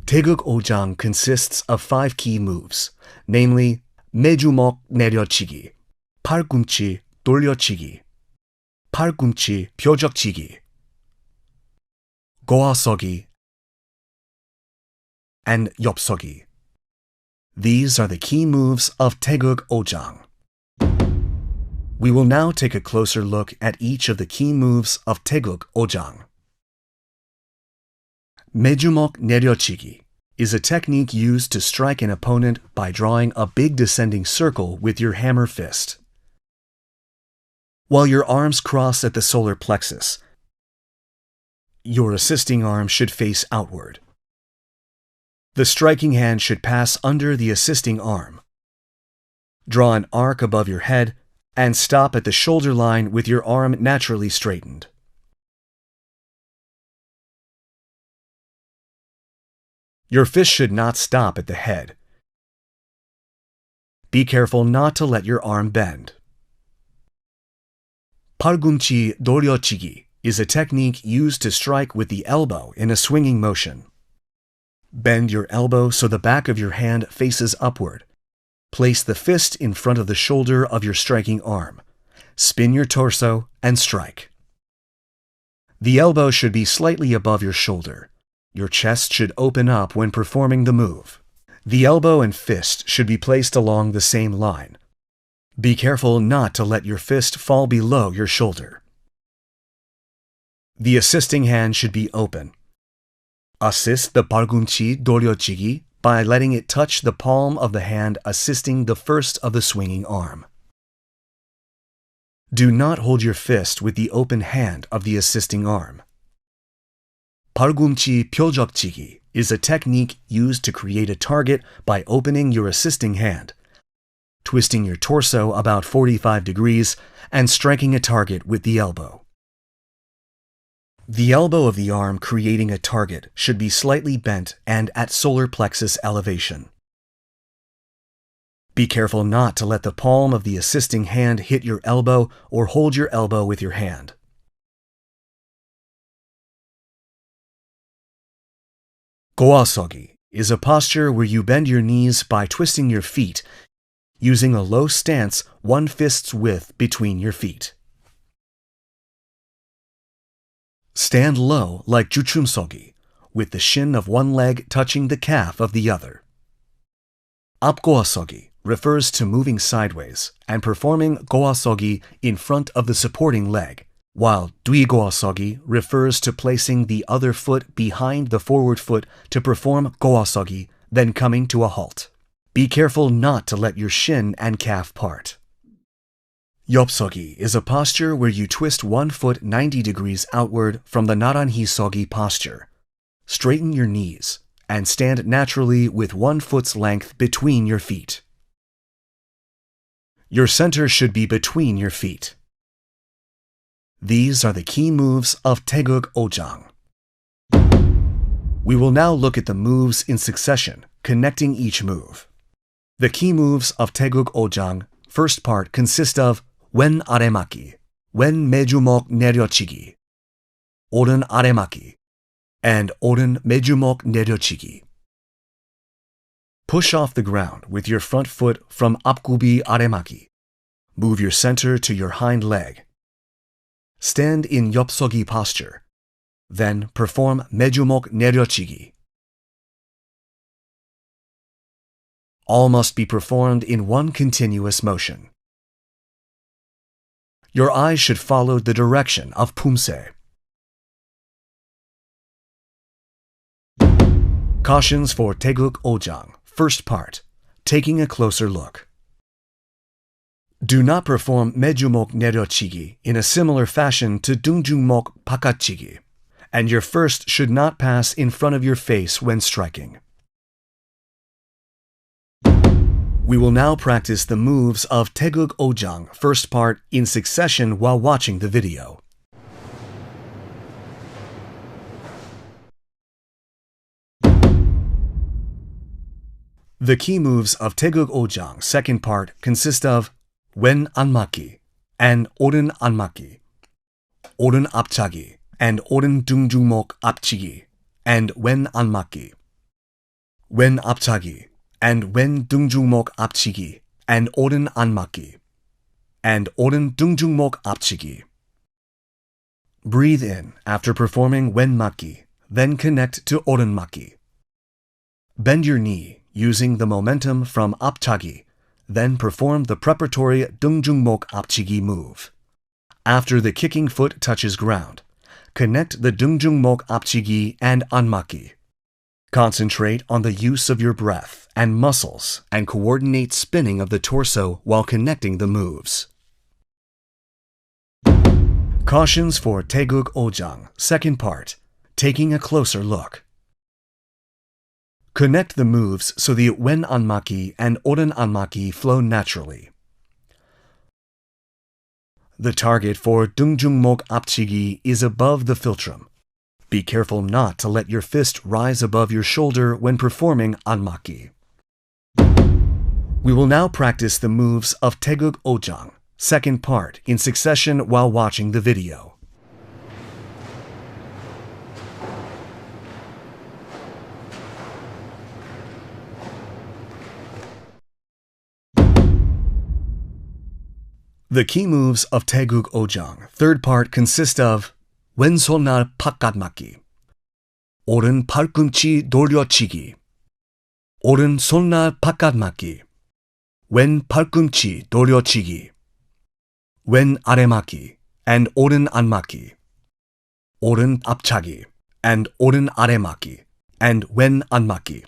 Taeguek Ojang consists of 5 key moves, namely 매주먹 내려치기, 팔꿈치 돌려치기, 팔꿈치 벼적치기, 고아서기, and 엽서기. These are the key moves of Taeguek Ojang. We will now take a closer look at each of the key moves of Taeguek Ojang. 매주먹 내려치기 is a technique used to strike an opponent by drawing a big descending circle with your hammer fist. While your arms cross at the solar plexus, your assisting arm should face outward. The striking hand should pass under the assisting arm. Draw an arc above your head and stop at the shoulder line with your arm naturally straightened. Your fist should not stop at the head. Be careful not to let your arm bend. 팔꿈치 돌려치기 is a technique used to strike with the elbow in a swinging motion. Bend your elbow so the back of your hand faces upward. Place the fist in front of the shoulder of your striking arm. Spin your torso and strike. The elbow should be slightly above your shoulder. Your chest should open up when performing the move. The elbow and fist should be placed along the same line. Be careful not to let your fist fall below your shoulder. The assisting hand should be open. Assist the 팔꿈치 돌려치기 by letting it touch the palm of the hand assisting the first of the swinging arm. Do not hold your fist with the open hand of the assisting arm. 팔꿈치 벼적치기 is a technique used to create a target by opening your assisting hand, twisting your torso about 45 degrees, and striking a target with the elbow. The elbow of the arm creating a target should be slightly bent and at solar plexus elevation. Be careful not to let the palm of the assisting hand hit your elbow or hold your elbow with your hand. 고아서기 is a posture where you bend your knees by twisting your feet, using a low stance 1 fist's width between your feet. Stand low like 주춤서기, with the shin of one leg touching the calf of the other. 앞고아서기 refers to moving sideways and performing 고아서기 in front of the supporting leg, while 뒤고아서기 refers to placing the other foot behind the forward foot to perform 고아서기, then coming to a halt. Be careful not to let your shin and calf part. 엽서기 is a posture where you twist one foot 90 degrees outward from the 나란히서기 posture. Straighten your knees and stand naturally with 1 foot's length between your feet. Your center should be between your feet. These are the key moves of Taeguek Ojang. We will now look at the moves in succession, connecting each move. The key moves of Taeguek Ojang, first part, consist of 왼 아래막기, 왼 매주먹 내려치기, 오른 아래막기, and 오른 매주먹 내려치기. Push off the ground with your front foot from 앞구비 아래막기. Move your center to your hind leg. Stand in 엽서기 posture. Then perform 매주먹 내려치기. All must be performed in one continuous motion. Your eyes should follow the direction of 품새. Cautions for Taeguek Ojang, first part, taking a closer look. Do not perform 매주먹 내려치기 in a similar fashion to 등주먹 바깥치기, and your first should not pass in front of your face when striking. We will now practice the moves of Taeguek Ojang, first part, in succession while watching the video. The key moves of Taeguek Ojang, second part, consist of 왼 안맞기 and 오른 안맞기, 오른 앞차기 and 오른 등주먹 앞치기, and 왼 안맞기. wen 앞차기, and wen 등중목 앞치기, and 오른 안맞기, and 오른 등중목 앞치기. Breathe in after performing wen 맞기, then connect to 오른 맞기. Bend your knee using the momentum from 앞차기, then perform the preparatory 등중목 앞치기 move. After the kicking foot touches ground, connect the 등중목 앞치기 and 안맞기. Concentrate on the use of your breath and muscles and coordinate spinning of the torso while connecting the moves. Cautions for Taeguek Ojang, second part, taking a closer look. Connect the moves so the wen 안맞기 and 오른 안맞기 flow naturally. The target for 등중목 앞치기 is above the philtrum. Be careful not to let your fist rise above your shoulder when performing 안맞기. We will now practice the moves of Taeguek Ojang, second part, in succession while watching the video. The key moves of Taeguek Ojang, third part, consist of 왼손날 바깥맞기, 오른 팔꿈치 돌려치기, 오른 손날 바깥맞기, 왼 팔꿈치 돌려치기, 왼 아래맞기, and 오른 안맞기, 오른 앞차기, and 오른 아래맞기, and 왼 안맞기.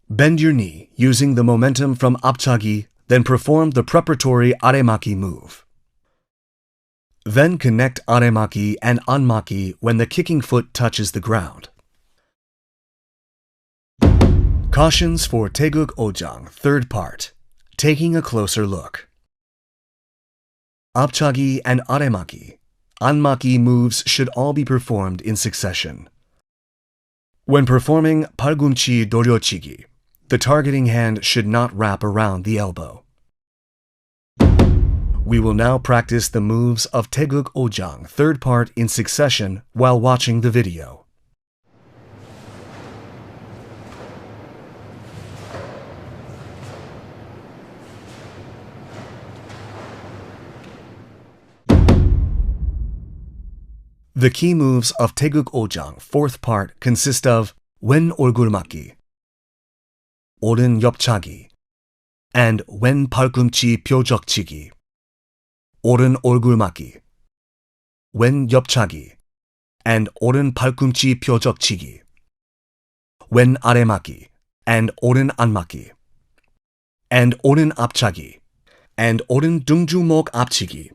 Bend your knee using the momentum from 앞차기, then perform the preparatory 아래맞기 move. Then connect 아래맞기 and 안맞기 when the kicking foot touches the ground. Cautions for Taeguek Ojang, third part, taking a closer look. 앞차기 and 아래맞기, 안맞기 moves should all be performed in succession. When performing 팔꿈치 돌려치기, the targeting hand should not wrap around the elbow. We will now practice the moves of Taeguek Ojang, third part, in succession while watching the video. The key moves of Taeguek Ojang, fourth part, consist of 왼 얼굴 맞기, 오른 옆차기, and 왼 팔꿈치 벼적치기, 오른 얼굴 맞기, 왼 옆차기, and 오른 팔꿈치 벼적치기, 왼 아래 맞기, and 오른 안맞기, and 오른 앞차기, and 오른 등주목 앞치기.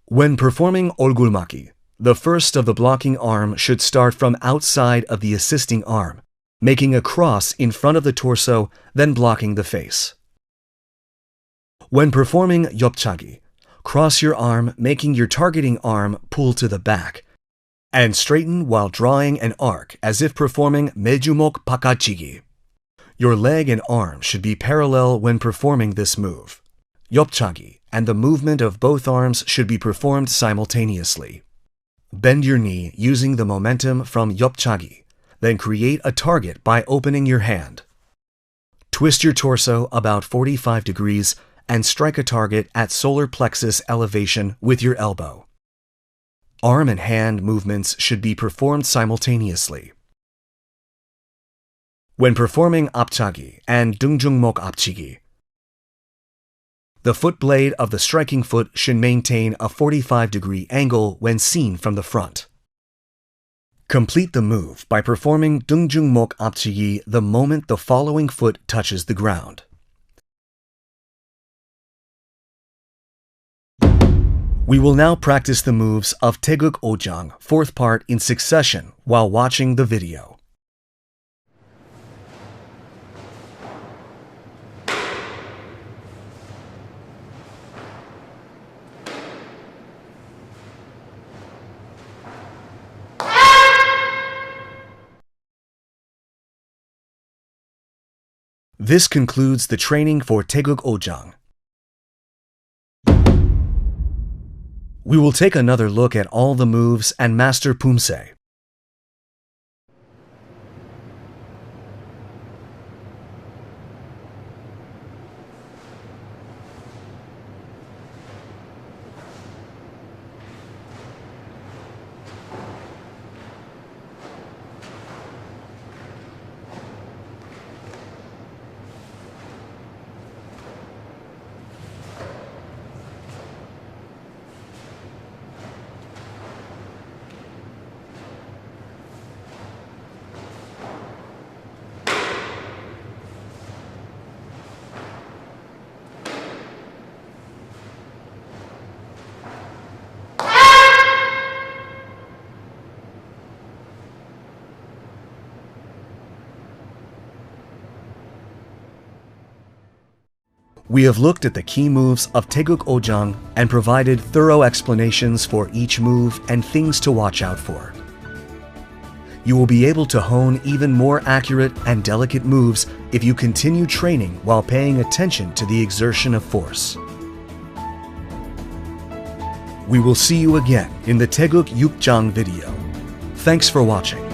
When performing 얼굴 맞기, the first of the blocking arm should start from outside of the assisting arm, making a cross in front of the torso, then blocking the face. When performing 옆차기, cross your arm, making your targeting arm pull to the back, and straighten while drawing an arc as if performing 매주목 바깥치기. Your leg and arm should be parallel when performing this move. 옆차기, and the movement of both arms should be performed simultaneously. Bend your knee using the momentum from 옆차기, then create a target by opening your hand. Twist your torso about 45 degrees and strike a target at solar plexus elevation with your elbow. Arm and hand movements should be performed simultaneously. When performing 앞차기 and 등중목 앞치기, the foot blade of the striking foot should maintain a 45-degree angle when seen from the front. Complete the move by performing 등중목 앞치기 the moment the following foot touches the ground. We will now practice the moves of Taeguek Ojang, fourth part, in succession while watching the video. This concludes the training for Taeguek Ojang. We will take another look at all the moves and master Pumse. We have looked at the key moves of Taeguek Jang and provided thorough explanations for each move and things to watch out for. You will be able to hone even more accurate and delicate moves if you continue training while paying attention to the exertion of force. We will see you again in the Taeguek Jang video. Thanks for watching.